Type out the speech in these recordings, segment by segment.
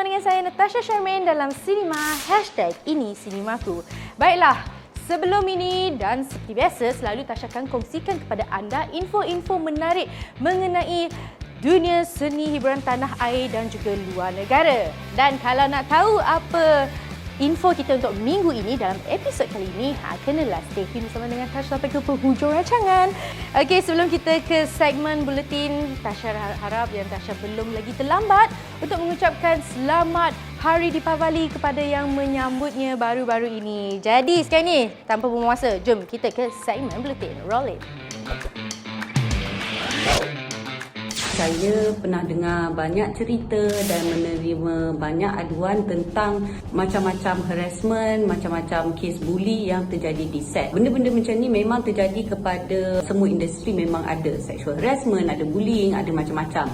dengan saya Natasha Sharmaine dalam Cinema #ini Cinemaku. Baiklah, sebelum ini dan seperti biasa selalu Tasha akan kongsikan kepada anda info-info menarik mengenai dunia seni hiburan tanah air dan juga luar negara. Dan kalau nak tahu apa info kita untuk minggu ini dalam episod kali ini, kenalah stay tune bersama dengan Tasha sampai ke penghujung rancangan. Okey, sebelum kita ke segmen buletin, Tasha harap yang Tasha belum lagi terlambat untuk mengucapkan selamat Hari Deepavali kepada yang menyambutnya baru-baru ini. Jadi sekarang ni, tanpa buang masa, jom kita ke segmen buletin. Roll it. Saya pernah dengar banyak cerita dan menerima banyak aduan tentang macam-macam harassment, macam-macam kes bully yang terjadi di set. Benda-benda macam ni memang terjadi kepada semua industri, memang ada sexual harassment, ada bullying, ada macam-macam.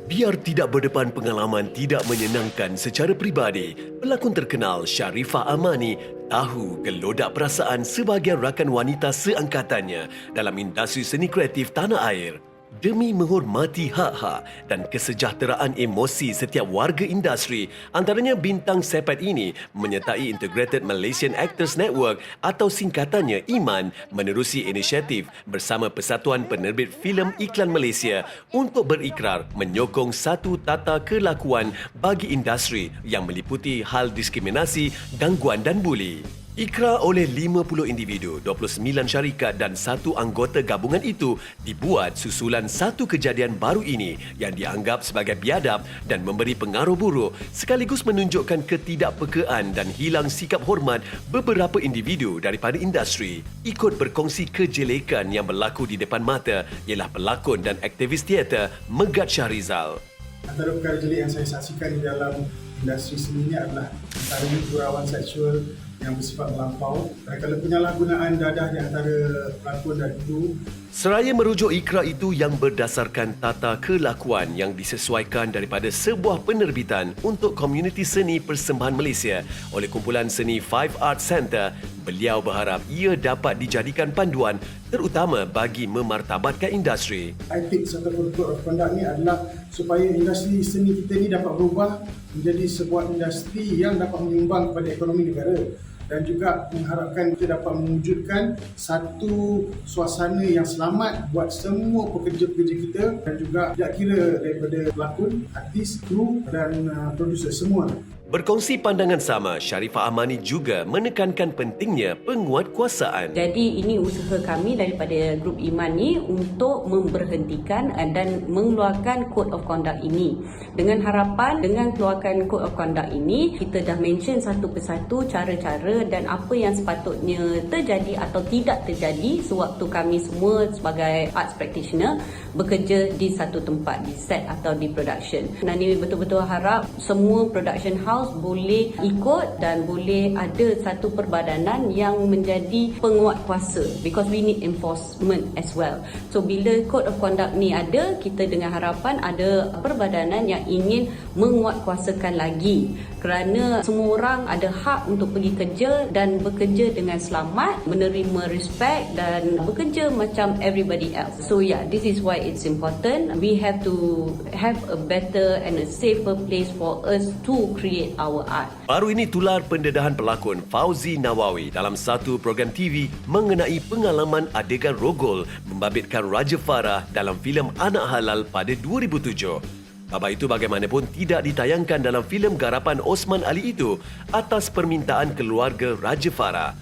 Biar tidak berdepan pengalaman tidak menyenangkan secara peribadi, pelakon terkenal Sharifah Amani tahu gelodak perasaan sebahagian rakan wanita seangkatannya dalam industri seni kreatif tanah air. Demi menghormati hak-hak dan kesejahteraan emosi setiap warga industri, antaranya bintang sepet ini menyertai Integrated Malaysian Actors Network atau singkatannya IMAN menerusi inisiatif bersama Persatuan Penerbit Filem Iklan Malaysia untuk berikrar menyokong satu tata kelakuan bagi industri yang meliputi hal diskriminasi, gangguan dan buli. Ikrar oleh 50 individu, 29 syarikat dan satu anggota gabungan itu dibuat susulan satu kejadian baru ini yang dianggap sebagai biadab dan memberi pengaruh buruk sekaligus menunjukkan ketidakpekaan dan hilang sikap hormat beberapa individu daripada industri. Ikut berkongsi kejelekan yang berlaku di depan mata ialah pelakon dan aktivis teater Megat Shahrizal. Antara perkara jelek yang saya saksikan di dalam industri seni ini adalah antaranya gurauan seksual yang bersifat melampau, kalau penyalahgunaan dadah di antara pelakon dan kru. Seraya merujuk ikrar itu yang berdasarkan tata kelakuan yang disesuaikan daripada sebuah penerbitan untuk komuniti seni persembahan Malaysia oleh kumpulan seni Five Arts Centre, beliau berharap ia dapat dijadikan panduan terutama bagi memartabatkan industri. Ethics ataupun code of conduct ni adalah supaya industri seni kita ni dapat berubah menjadi sebuah industri yang dapat menyumbang kepada ekonomi negara dan juga mengharapkan kita dapat mewujudkan satu suasana yang selamat buat semua pekerja-pekerja kita dan juga tidak kira daripada pelakon, artis, kru dan produser semua. Berkongsi pandangan sama, Sharifah Amani juga menekankan pentingnya penguatkuasaan. Jadi ini usaha kami daripada grup IMAN ni untuk memberhentikan dan mengeluarkan Code of Conduct ini. Dengan harapan dengan keluarkan Code of Conduct ini, kita dah mention satu persatu cara-cara dan apa yang sepatutnya terjadi atau tidak terjadi sewaktu kami semua sebagai arts practitioner bekerja di satu tempat, di set atau di production. Dan ini betul-betul harap semua production house boleh ikut dan boleh ada satu perbadanan yang menjadi penguat kuasa because we need enforcement as well. So bila Code of Conduct ni ada, kita dengan harapan ada perbadanan yang ingin menguatkuasakan lagi kerana semua orang ada hak untuk pergi kerja dan bekerja dengan selamat, menerima respect dan bekerja macam everybody else. So yeah, this is why it's important. We have to have a better and a safer place for us to create our art. Baru ini tular pendedahan pelakon Fauzi Nawawi dalam satu program TV mengenai pengalaman adegan rogol membabitkan Raja Farah dalam filem Anak Halal pada 2007. Khabar itu bagaimanapun tidak ditayangkan dalam filem garapan Osman Ali itu atas permintaan keluarga Raja Farah.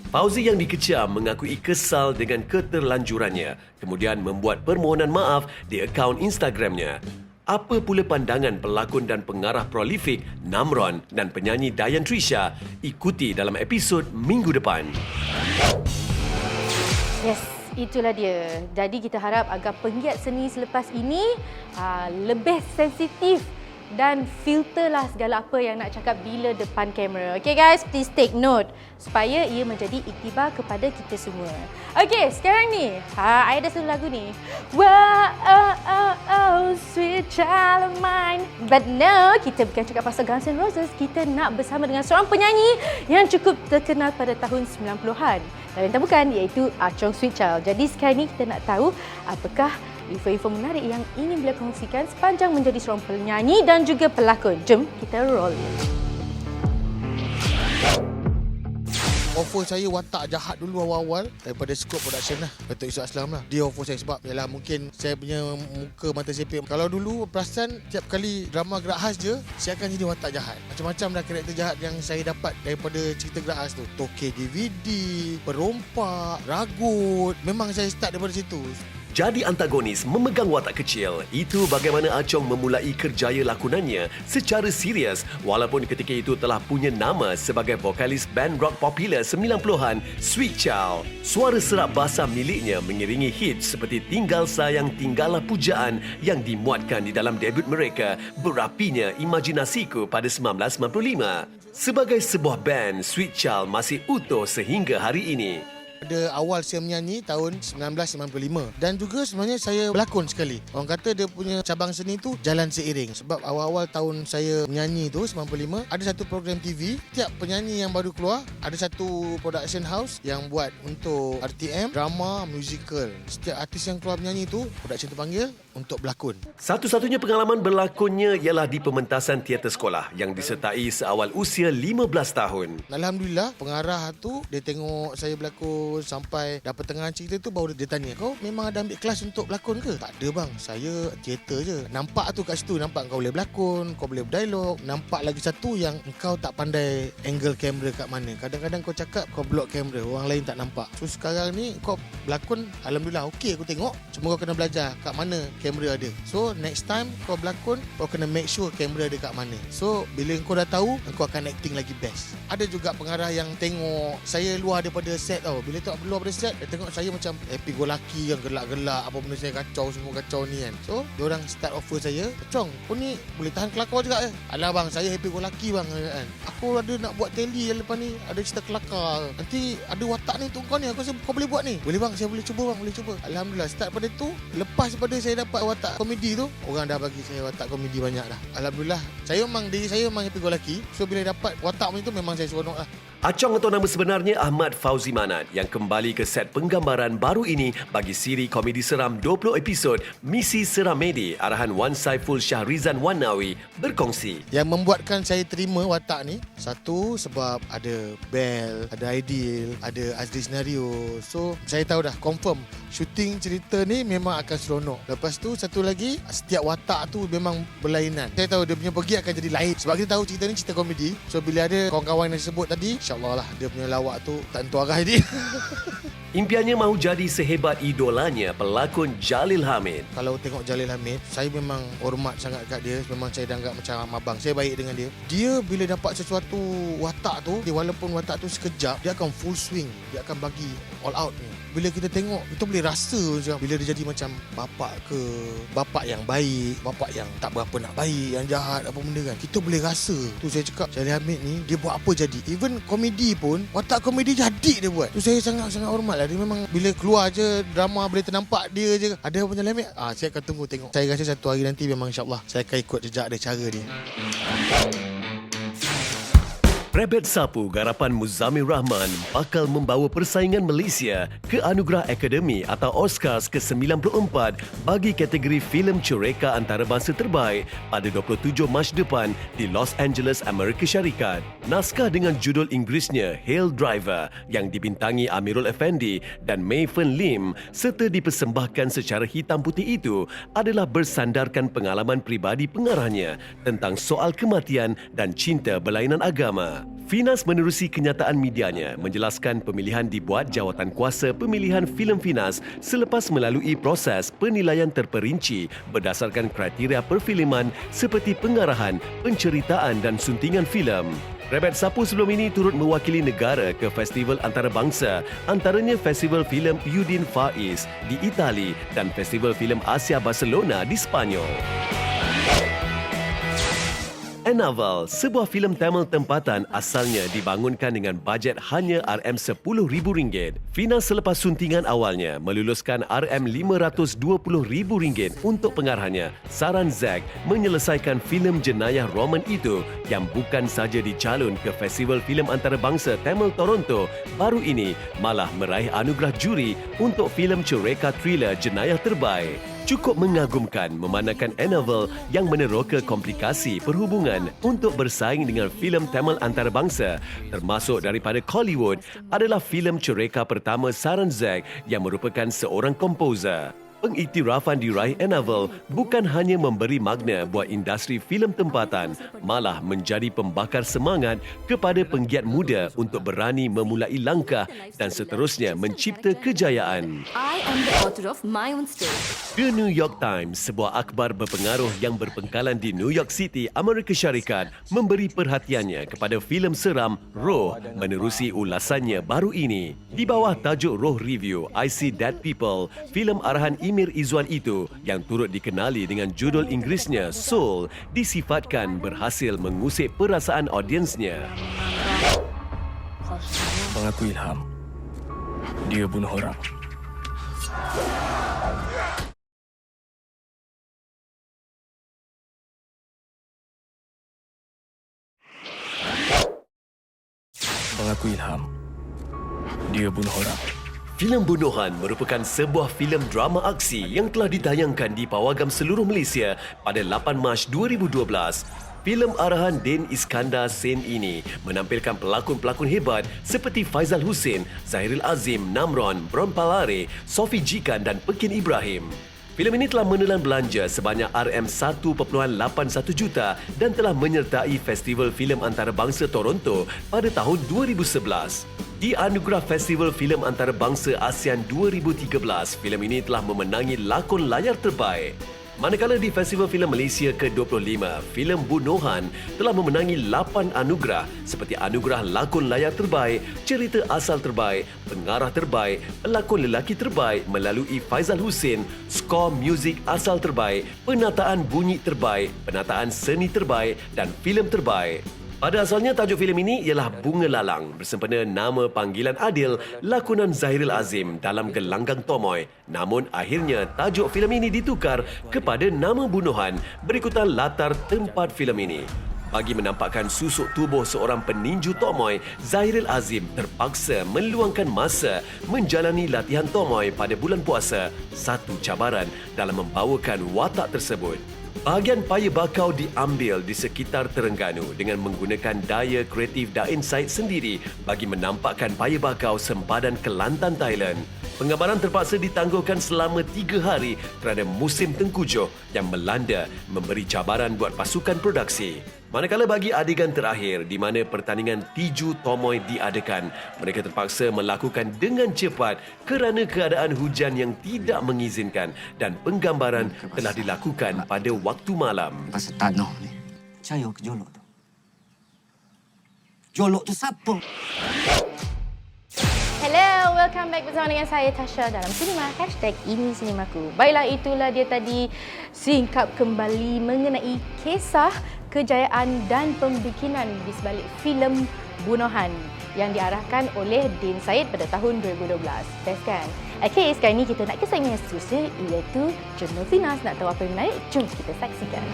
Fauzi yang dikecam mengakui kesal dengan keterlanjurannya, kemudian membuat permohonan maaf di akaun Instagramnya. Apa pula pandangan pelakon dan pengarah prolifik Namron dan penyanyi Dayan Trisha? Ikuti dalam episod minggu depan. Yes, itulah dia. Jadi kita harap agar penggiat seni selepas ini lebih sensitif dan filterlah segala apa yang nak cakap bila depan kamera. Okay guys, please take note supaya ia menjadi iktibar kepada kita semua. Okay, sekarang ni, I ada satu lagu ni. Wow, oh, oh, oh, sweet child of mine. But no, kita bukan cakap pasal Guns N' Roses. Kita nak bersama dengan seorang penyanyi yang cukup terkenal pada tahun 90-an. Dan yang bukan, iaitu Ah Chong Sweet Child. Jadi sekarang ni kita nak tahu apakah info-info menarik yang ingin beliau kongsikan sepanjang menjadi seorang penyanyi dan juga pelakon. Jom kita roll. Offer saya watak jahat dulu awal-awal daripada Scope Production lah, Datuk Yusof Aslam lah. Dia offer saya sebab yalah mungkin saya punya muka mata sepik. Kalau dulu perasan tiap kali drama Gerak Khas je, saya akan jadi watak jahat. Macam-macam dah karakter jahat yang saya dapat daripada cerita Gerak Khas tu. Tokek DVD, perompak, ragut. Memang saya start daripada situ. Jadi antagonis memegang watak kecil. Itu bagaimana Achong memulai kerjaya lakonannya secara serius walaupun ketika itu telah punya nama sebagai vokalis band rock popular 90-an Sweet Child. Suara serap basah miliknya mengiringi hits seperti Tinggal Sayang Tinggallah Pujaan yang dimuatkan di dalam debut mereka Berapinya Imajinasiku pada 1995. Sebagai sebuah band, Sweet Child masih utuh sehingga hari ini. Pada awal saya menyanyi tahun 1995 dan juga sebenarnya saya berlakon sekali. Orang kata dia punya cabang seni tu jalan seiring. Sebab awal-awal tahun saya menyanyi tu 95 ada satu program TV, tiap penyanyi yang baru keluar ada satu production house yang buat untuk RTM, drama, musical. Setiap artis yang keluar menyanyi tu production terpanggil untuk berlakon. Satu-satunya pengalaman berlakonnya ialah di pementasan teater sekolah yang disertai seawal usia 15 tahun. Alhamdulillah pengarah tu dia tengok saya berlakon sampai dah pertengahan cerita tu baru dia tanya, kau memang ada ambil kelas untuk berlakon ke? Tak ada bang, saya teater je. Nampak tu kat situ, nampak kau boleh berlakon, kau boleh berdialog. Nampak lagi satu yang kau tak pandai angle kamera kat mana. Kadang-kadang kau cakap kau block kamera, orang lain tak nampak. So sekarang ni kau berlakon, Alhamdulillah okey aku tengok. Cuma kau kena belajar kat mana kamera ada. So next time kau berlakon, kau kena make sure kamera ada kat mana. So bila kau dah tahu, kau akan acting lagi best. Ada juga pengarah yang tengok saya luar daripada set tau. Bila tak perlu pada set, dia tengok saya macam happy go lucky yang gelak-gelak, apa benda saya kacau, semua kacau ni kan. So diorang start offer saya, Chong kau ni boleh tahan kelakar juga ke? Alah bang, saya happy go lucky bang kan. Aku ada nak buat tele yang lepas ni, ada cerita kelakar, nanti ada watak ni untuk kau ni, aku rasa kau boleh buat ni. Boleh bang, saya boleh cuba bang, boleh cuba. Alhamdulillah start pada tu, lepas pada saya dapat watak komedi tu, orang dah bagi saya watak komedi banyak dah. Alhamdulillah, diri saya memang happy go lucky. So bila dapat watak macam tu memang saya seronok lah. Achong atau nama sebenarnya Ahmad Fauzi Manat yang kembali ke set penggambaran baru ini bagi siri komedi seram 20 episod Misi Seramedi arahan Wan Saiful Syahrizan Wanawi berkongsi. Yang membuatkan saya terima watak ni, satu sebab ada Bel, ada Aidil, ada Azri Senario. So saya tahu dah confirm syuting cerita ni memang akan seronok. Lepas tu satu lagi, setiap watak tu memang berlainan. Saya tahu dia punya pergi akan jadi lain sebab kita tahu cerita ni cerita komedi. So bila ada kawan-kawan yang sebut tadi, InsyaAllah lah dia punya lawak tu tak tentu arah dia. Impiannya mahu jadi sehebat idolanya pelakon Jalil Hamid. Kalau tengok Jalil Hamid, saya memang hormat sangat kat dia. Memang saya dah anggap macam abang. Saya baik dengan dia. Dia bila dapat sesuatu watak tu, dia walaupun watak tu sekejap, dia akan full swing. Dia akan bagi all out ni. Bila kita tengok, kita boleh rasa macam bila dia jadi macam bapak yang baik, bapak yang tak berapa nak baik, yang jahat apa benda kan. Kita boleh rasa. Tu saya cakap Jalil Hamid ni dia buat apa jadi. Even komedi pun, watak komedi jadi dia buat. Tu saya sangat-sangat hormat lah. Dia memang bila keluar je drama boleh ternampak dia je ada apa Jalil Hamid. Saya akan tunggu tengok. Saya rasa satu hari nanti memang insyaAllah saya akan ikut jejak dia, cara dia. Rebet Sapu garapan Muzammil Rahman bakal membawa persaingan Malaysia ke Anugerah Akademi atau Oscars ke-94 bagi kategori filem cureka antarabangsa terbaik pada 27 Mac depan di Los Angeles, Amerika Syarikat. Naskah dengan judul Inggerisnya Hail Driver yang dibintangi Amirul Effendi dan Mei Fen Lim serta dipersembahkan secara hitam putih itu adalah bersandarkan pengalaman pribadi pengarahnya tentang soal kematian dan cinta berlainan agama. Finas menerusi kenyataan medianya menjelaskan pemilihan dibuat Jawatankuasa Pemilihan Filem Finas selepas melalui proses penilaian terperinci berdasarkan kriteria perfilman seperti pengarahan, penceritaan dan suntingan filem. Rebet Sapu sebelum ini turut mewakili negara ke festival antarabangsa, antaranya Festival Filem Udin Faiz di Itali dan Festival Filem Asia Barcelona di Spanyol. Anaval, sebuah filem Tamil tempatan asalnya dibangunkan dengan bajet hanya RM10,000. Finas selepas suntingan awalnya meluluskan RM520,000 untuk pengarahnya, Saran Zack, menyelesaikan filem jenayah Roman itu yang bukan saja dicalon ke Festival Filem Antarabangsa Tamil Toronto, baru ini malah meraih anugerah juri untuk filem cureka thriller jenayah terbaik. Cukup mengagumkan memandangkan Annabelle yang meneroka komplikasi perhubungan untuk bersaing dengan filem Tamil antarabangsa termasuk daripada Kollywood adalah filem cereka pertama Saranzak yang merupakan seorang komposer. Pengiktirafan diraih Annabelle bukan hanya memberi makna buat industri filem tempatan, malah menjadi pembakar semangat kepada penggiat muda untuk berani memulai langkah dan seterusnya mencipta kejayaan. I am the author of my own story. The New York Times, sebuah akhbar berpengaruh yang berpengkalan di New York City, Amerika Syarikat, memberi perhatiannya kepada filem seram Roh menerusi ulasannya baru ini. Di bawah tajuk Roh Review, I See Dead People, filem arahan Imir Izwan itu yang turut dikenali dengan judul Inggerisnya Soul disifatkan berhasil mengusik perasaan audiensnya. Mengaku Ilham, dia bunuh orang. Mengaku Ilham, dia bunuh orang. Filem Bunuhan merupakan sebuah filem drama aksi yang telah ditayangkan di pawagam seluruh Malaysia pada 8 Mac 2012. Filem arahan Din Iskandar Sen ini menampilkan pelakon-pelakon hebat seperti Faizal Hussein, Zahiril Azim, Namron, Bron Palare, Sofi Jikan dan Pekin Ibrahim. Filem ini telah menelan belanja sebanyak RM1.81 juta dan telah menyertai Festival Filem Antarabangsa Toronto pada tahun 2011. Di Anugerah Festival Filem Antarabangsa ASEAN 2013, filem ini telah memenangi lakon layar terbaik. Manakala di Festival Filem Malaysia ke-25, filem Bunuhan telah memenangi 8 anugerah seperti anugerah lakon layar terbaik, cerita asal terbaik, pengarah terbaik, pelakon lelaki terbaik melalui Faizal Hussein, skor muzik asal terbaik, penataan bunyi terbaik, penataan seni terbaik dan filem terbaik. Pada asalnya, tajuk filem ini ialah Bunga Lalang bersempena nama panggilan adil lakonan Zahiril Azim dalam Gelanggang Tomoy. Namun akhirnya tajuk filem ini ditukar kepada nama Bunuhan berikutan latar tempat filem ini. Bagi menampakkan susuk tubuh seorang peninju Tomoy, Zahiril Azim terpaksa meluangkan masa menjalani latihan Tomoy pada bulan puasa, satu cabaran dalam membawakan watak tersebut. Bahagian paya bakau diambil di sekitar Terengganu dengan menggunakan daya kreatif Dain Said sendiri bagi menampakkan paya bakau sempadan Kelantan, Thailand. Penggambaran terpaksa ditangguhkan selama 3 hari kerana musim tengkujuh yang melanda memberi cabaran buat pasukan produksi. Manakala bagi adegan terakhir di mana pertandingan tinju Tomoy diadakan, mereka terpaksa melakukan dengan cepat kerana keadaan hujan yang tidak mengizinkan dan penggambaran telah dilakukan pada waktu malam. Pasal tak noh ni. Percaya ke Jolok tu? Jolok tu siapa? Hello, welcome back bersama dengan saya Tasha dalam Sinema #IniSinemaku. Baiklah, itulah dia tadi singkap kembali mengenai kisah kejayaan dan pembikinan di sebalik filem Bunuhan yang diarahkan oleh Din Said pada tahun 2012. Best kan? Okey, sekarang ni kita nak ke segmen yang seterusnya iaitu Jurnal Finas. Nak tahu apa yang menarik? Jom kita saksikan.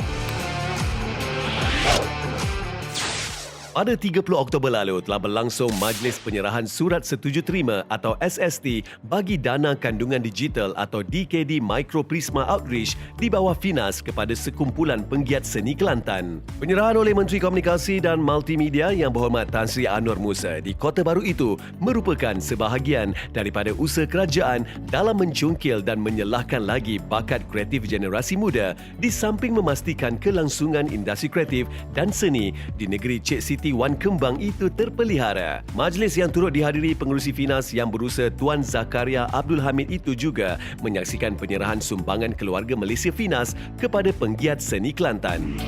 Pada 30 Oktober lalu telah berlangsung Majlis Penyerahan Surat Setuju Terima atau SST bagi dana kandungan digital atau DKD Micro Prisma Outreach di bawah Finas kepada sekumpulan penggiat seni Kelantan. Penyerahan oleh Menteri Komunikasi dan Multimedia Yang Berhormat Tan Sri Anwar Musa di Kota Baru itu merupakan sebahagian daripada usaha kerajaan dalam mencungkil dan menyelahkan lagi bakat kreatif generasi muda di samping memastikan kelangsungan industri kreatif dan seni di negeri Cik Siti Wan Kembang itu terpelihara. Majlis yang turut dihadiri pengerusi Finas yang berusaha Tuan Zakaria Abdul Hamid itu juga menyaksikan penyerahan sumbangan keluarga Malaysia Finas kepada penggiat seni Kelantan.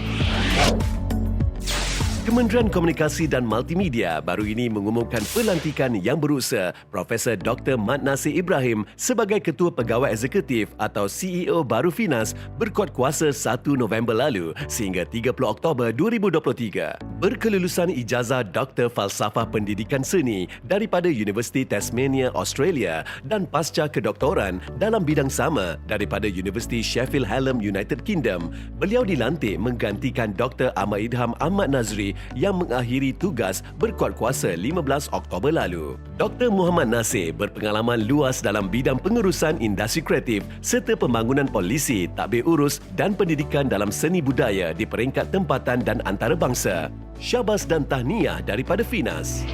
Kementerian Komunikasi dan Multimedia baru ini mengumumkan pelantikan yang berusaha Profesor Dr. Mat Nasir Ibrahim sebagai Ketua Pegawai Eksekutif atau CEO baru Finas berkuat kuasa 1 November lalu sehingga 30 Oktober 2023. Berkelulusan ijazah Dr. Falsafah Pendidikan Seni daripada Universiti Tasmania, Australia dan pasca kedoktoran dalam bidang sama daripada Universiti Sheffield Hallam, United Kingdom, beliau dilantik menggantikan Dr. Ahmad Idham Ahmad Nazri Menteri yang mengakhiri tugas berkuat kuasa 15 Oktober lalu. Dr. Muhammad Nasir berpengalaman luas dalam bidang pengurusan industri kreatif serta pembangunan polisi, tadbir urus dan pendidikan dalam seni budaya di peringkat tempatan dan antarabangsa. Syabas dan tahniah daripada Finas.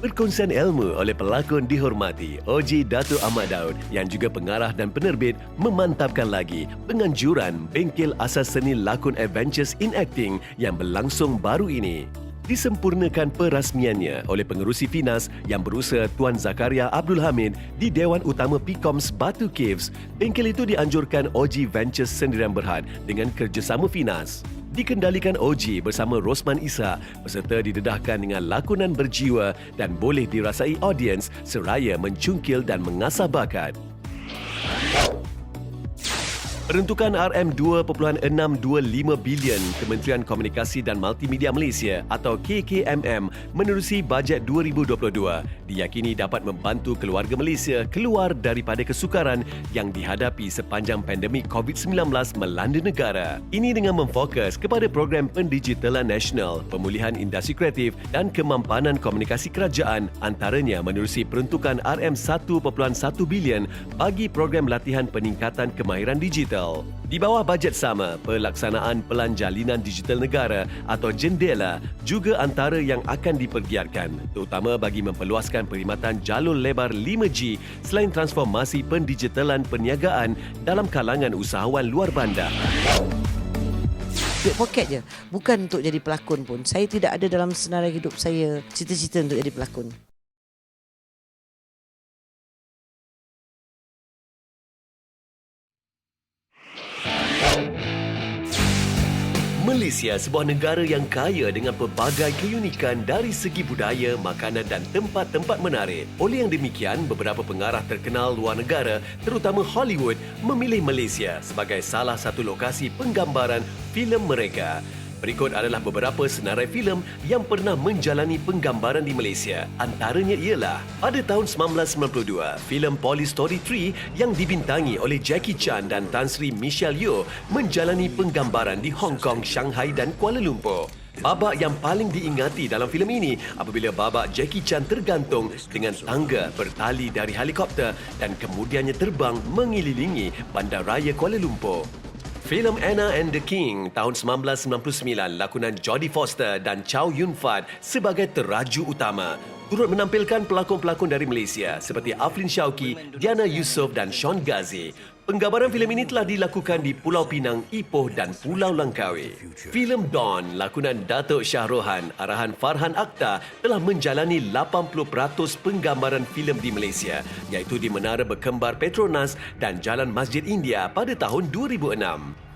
Perkongsian ilmu oleh pelakon dihormati Oji Datuk Ahmad Daud yang juga pengarah dan penerbit memantapkan lagi penganjuran Bengkel Asas Seni Lakon Adventures in Acting yang berlangsung baru ini. Disempurnakan perasmiannya oleh pengerusi Finas yang berusaha Tuan Zakaria Abdul Hamid di Dewan Utama PIKOMS Batu Caves. Bengkel itu dianjurkan Oji Ventures Sendirian Berhad dengan kerjasama Finas. Dikendalikan Oji bersama Rosman Isa, peserta didedahkan dengan lakonan berjiwa dan boleh dirasai audiens seraya mencungkil dan mengasah bakat. Peruntukan RM2.625 bilion Kementerian Komunikasi dan Multimedia Malaysia atau KKMM menerusi bajet 2022 diyakini dapat membantu keluarga Malaysia keluar daripada kesukaran yang dihadapi sepanjang pandemik COVID-19 melanda negara. Ini dengan memfokus kepada program pendigitalan nasional, pemulihan industri kreatif dan kemampanan komunikasi kerajaan, antaranya menerusi peruntukan RM1.1 bilion bagi program latihan peningkatan kemahiran digital. Di bawah bajet sama, pelaksanaan Pelan Jalinan Digital Negara atau JENDELA juga antara yang akan dipergiatkan, terutama bagi memperluaskan perkhidmatan jalur lebar 5G selain transformasi pendigitalan perniagaan dalam kalangan usahawan luar bandar. Duit poket je, bukan untuk jadi pelakon pun. Saya tidak ada dalam senarai hidup saya cita-cita untuk jadi pelakon. Malaysia, sebuah negara yang kaya dengan pelbagai keunikan dari segi budaya, makanan dan tempat-tempat menarik. Oleh yang demikian, beberapa pengarah terkenal luar negara, terutama Hollywood, memilih Malaysia sebagai salah satu lokasi penggambaran filem mereka. Berikut adalah beberapa senarai filem yang pernah menjalani penggambaran di Malaysia. Antaranya ialah pada tahun 1992, filem Police Story 3 yang dibintangi oleh Jackie Chan dan Tan Sri Michelle Yeoh menjalani penggambaran di Hong Kong, Shanghai dan Kuala Lumpur. Babak yang paling diingati dalam filem ini apabila babak Jackie Chan tergantung dengan tangga bertali dari helikopter dan kemudiannya terbang mengelilingi bandaraya Kuala Lumpur. Filem Anna and the King tahun 1999 lakonan Jodie Foster dan Chow Yun-fat sebagai teraju utama turut menampilkan pelakon-pelakon dari Malaysia seperti Aflin Shauki, Diana Yusof dan Sean Ghazi. Penggambaran filem ini telah dilakukan di Pulau Pinang, Ipoh dan Pulau Langkawi. Filem Dawn lakonan Datuk Shah Rohan, arahan Farhan Akhtar telah menjalani 80% penggambaran filem di Malaysia, iaitu di Menara Berkembar Petronas dan Jalan Masjid India pada tahun 2006.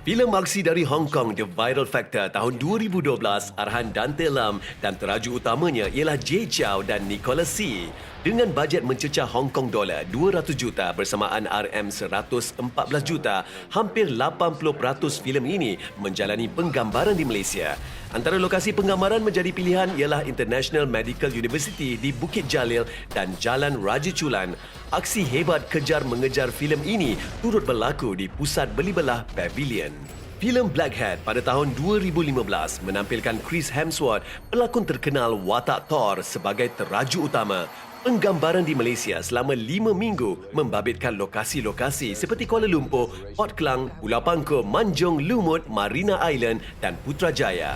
Filem aksi dari Hong Kong The Viral Factor tahun 2012, arahan Dante Lam dan teraju utamanya ialah Jay Chow dan Nicholas See. Dengan bajet mencecah Hong Kong dolar 200 juta bersamaan RM114 juta, hampir 80% filem ini menjalani penggambaran di Malaysia. Antara lokasi penggambaran menjadi pilihan ialah International Medical University di Bukit Jalil dan Jalan Raja Chulan. Aksi hebat kejar-mengejar filem ini turut berlaku di Pusat Belibelah Pavilion. Filem Black Hat pada tahun 2015 menampilkan Chris Hemsworth, pelakon terkenal watak Thor sebagai teraju utama. Penggambaran di Malaysia selama 5 minggu membabitkan lokasi-lokasi seperti Kuala Lumpur, Port Klang, Pulau Pangkor, Manjung, Lumut, Marina Island dan Putrajaya.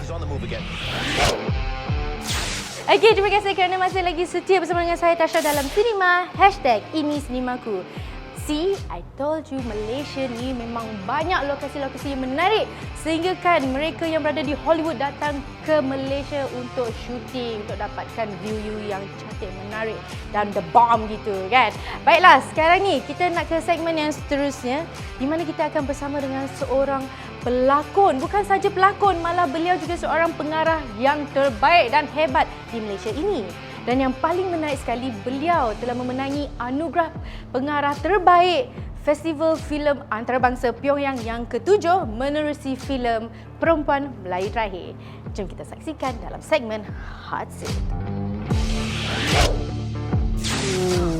Okey, terima kasih kerana masih lagi setia bersama dengan saya Tasha dalam Cinema #IniSinemaku. See, I told you Malaysia ni memang banyak lokasi-lokasi yang menarik sehingga kan mereka yang berada di Hollywood datang ke Malaysia untuk syuting, untuk dapatkan view yang cantik, menarik dan the bomb gitu kan. Baiklah, sekarang ni kita nak ke segmen yang seterusnya di mana kita akan bersama dengan seorang pelakon. Bukan saja pelakon, malah beliau juga seorang pengarah yang terbaik dan hebat di Malaysia ini. Dan yang paling menarik sekali, beliau telah memenangi anugerah pengarah terbaik Festival Filem Antarabangsa Pyongyang yang ke-7 menerusi filem Perempuan Melayu Terakhir. Jom kita saksikan dalam segmen Hot Seat.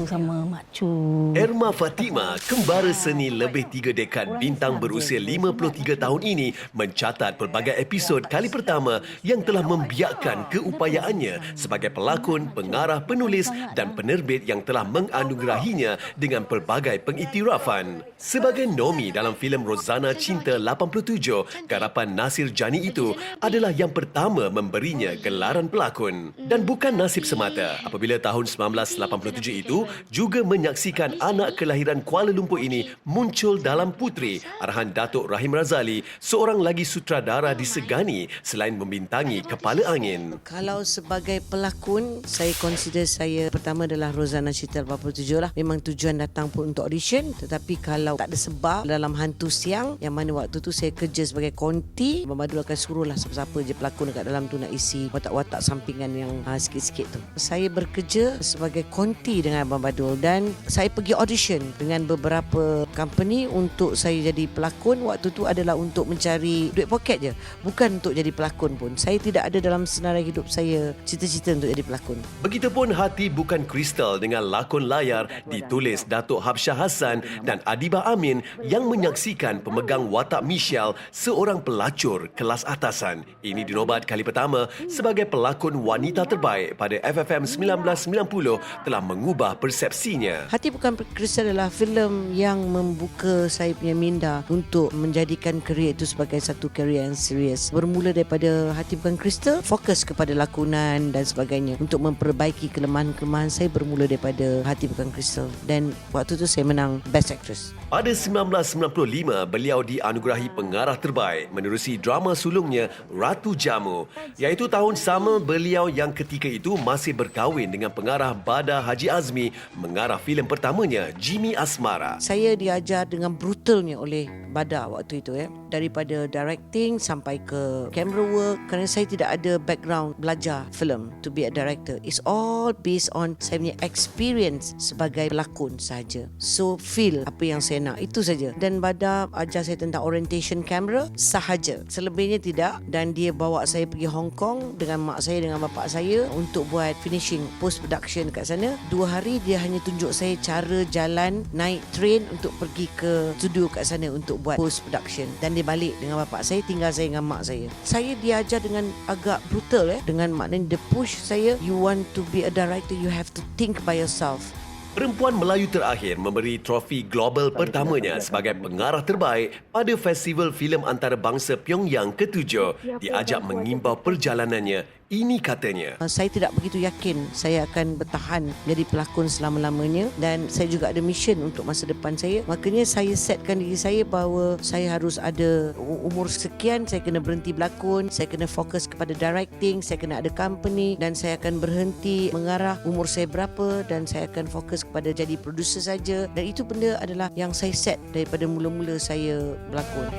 sama Mak Cu. Erma Fatima, kembara seni lebih 3 dekad bintang berusia 53 tahun ini mencatat pelbagai episod kali pertama yang telah membiakkan keupayaannya sebagai pelakon, pengarah, penulis dan penerbit yang telah menganugerahinya dengan pelbagai pengiktirafan. Sebagai Nomi dalam filem Rozana Cinta 87, garapan Nasir Jani itu adalah yang pertama memberinya gelaran pelakon. Dan bukan nasib semata apabila tahun 1987 itu juga menyaksikan anak kelahiran Kuala Lumpur ini muncul dalam Puteri, arahan Datuk Rahim Razali, seorang lagi sutradara disegani selain membintangi Kepala Angin. Kalau sebagai pelakon, saya consider saya pertama adalah Rozana Cinta 87 lah. Memang tujuan datang pun untuk audition, tetapi kalau tak ada sebab dalam Hantu Siang, yang mana waktu tu saya kerja sebagai konti, Abang Badul akan suruh lah siapa-siapa je pelakon dekat dalam tu nak isi watak-watak sampingan yang sikit-sikit tu. Saya bekerja sebagai konti dengan Abang Badul dan saya pergi audition dengan beberapa company untuk saya jadi pelakon. Waktu tu adalah untuk mencari duit poket je, bukan untuk jadi pelakon pun. Saya tidak ada dalam senarai hidup saya cita-cita untuk jadi pelakon. Begitupun Hati Bukan Kristal dengan lakon layar ditulis Datuk Habsyah Hassan dan Adibah Amin yang menyaksikan pemegang watak Michelle, seorang pelacur kelas atasan. Ini dinobat kali pertama sebagai pelakon wanita terbaik pada FFM 1990 telah mengubah persepsinya. Hati Bukan Kristal adalah filem yang membuka saya punya minda untuk menjadikan kerjaya itu sebagai satu kerjaya yang serius. Bermula daripada Hati Bukan Kristal, fokus kepada lakonan dan sebagainya. Untuk memperbaiki kelemahan-kelemahan saya bermula daripada Hati Bukan Kristal. Dan waktu itu saya menang Best Actress. Pada 1995, beliau dianugerahi pengarah terbaik menerusi drama sulungnya Ratu Jamu. Iaitu tahun sama beliau yang ketika itu masih berkahwin dengan pengarah Bada Haji Azmi mengarah filem pertamanya Jimmy Asmara. Saya diajar dengan brutalnya oleh Bada waktu itu daripada directing sampai ke camera work, kerana saya tidak ada background belajar film to be a director. It's all based on saya punya experience sebagai pelakon saja. So feel apa yang saya nak, itu saja. Dan Bada ajar saya tentang orientation camera sahaja, selebihnya tidak. Dan dia bawa saya pergi Hong Kong dengan mak saya, dengan bapak saya untuk buat finishing post production kat sana. 2 hari dia hanya tunjuk saya cara jalan naik train untuk pergi ke studio kat sana untuk buat post production. Dan dia balik dengan bapak saya, tinggal saya dengan mak saya. Saya diajar dengan agak brutal dengan maknanya dia push saya, you want to be a director, you have to think by yourself. Perempuan Melayu terakhir memberi trofi global pertamanya sebagai pengarah terbaik pada Festival Filem Antarabangsa Pyongyang ke-7 diajak mengimbau perjalanannya. Ini katanya. Saya tidak begitu yakin saya akan bertahan jadi pelakon selama-lamanya dan saya juga ada mission untuk masa depan saya. Makanya saya setkan diri saya bahawa saya harus ada umur sekian, saya kena berhenti berlakon, saya kena fokus kepada directing, saya kena ada company dan saya akan berhenti mengarah umur saya berapa dan saya akan fokus kepada jadi producer saja. Dan itu benda adalah yang saya set daripada mula-mula saya berlakon.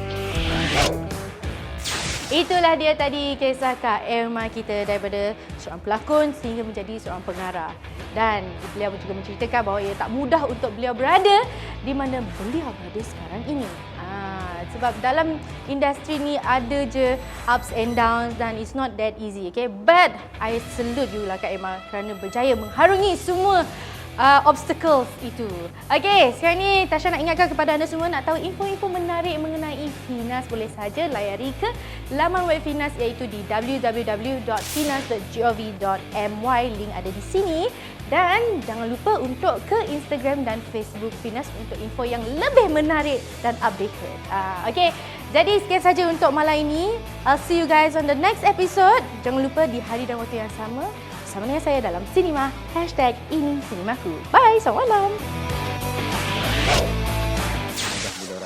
Itulah dia tadi kisah Kak Erma kita daripada seorang pelakon sehingga menjadi seorang pengarah. Dan beliau juga menceritakan bahawa ia tak mudah untuk beliau berada di mana beliau berada sekarang ini. Sebab dalam industri ni ada je ups and downs dan it's not that easy. Okay? But I salute you lah Kak Erma kerana berjaya mengharungi semua obstacles itu. Okey, sekarang ni Tasha nak ingatkan kepada anda semua, nak tahu info-info menarik mengenai Finas, boleh saja layari ke laman web Finas iaitu di www.finas.gov.my. Link ada di sini. Dan jangan lupa untuk ke Instagram dan Facebook Finas untuk info yang lebih menarik dan updated. Okey, jadi sekian saja untuk malam ini. I'll see you guys on the next episode. Jangan lupa di hari dan waktu yang sama bersama dengan saya dalam Sinema #IniSinemaku. Bye, selamat malam.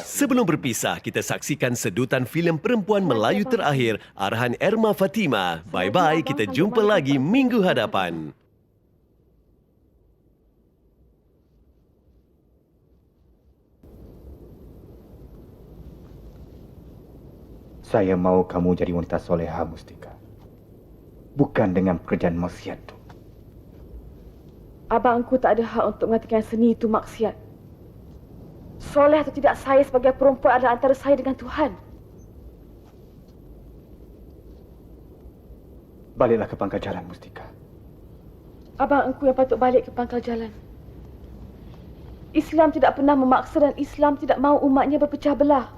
Sebelum berpisah, kita saksikan sedutan filem perempuan Melayu terakhir arahan Erma Fatima. Bye-bye, kita jumpa lagi minggu hadapan. Saya mau kamu jadi wanita soleha, Mustika. Bukan dengan pekerjaan maksiat itu. Abangku tak ada hak untuk mengatakan seni itu maksiat. Soleh atau tidak saya sebagai perempuan adalah antara saya dengan Tuhan. Baliklah ke pangkal jalan, Mustika. Abangku yang patut balik ke pangkal jalan. Islam tidak pernah memaksa dan Islam tidak mahu umatnya berpecah belah.